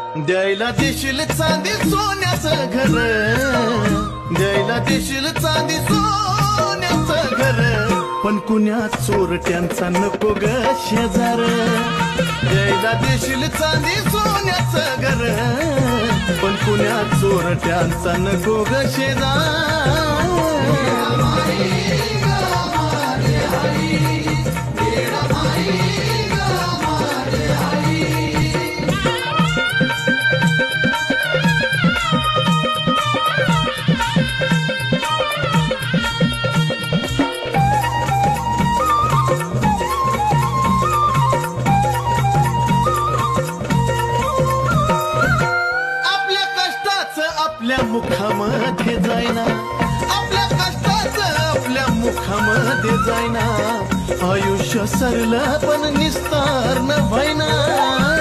द्यायला देशील चांदी सोन्याचं घर, द्यायला देशील चांदी सोन्याचं घर, पण कुण्या चोरट्यांचा नको ग शेजार. द्यायला देशील चांदी सोन्याचं घर, पण कुण्या चोरट्यांचा नको ग शेजार. आपल्या मुखामध्ये जायना, आपल्या कष्टाचं आपल्या मुखामध्ये जायना. आयुष्य सरलं पण निस्तार न व्हायना.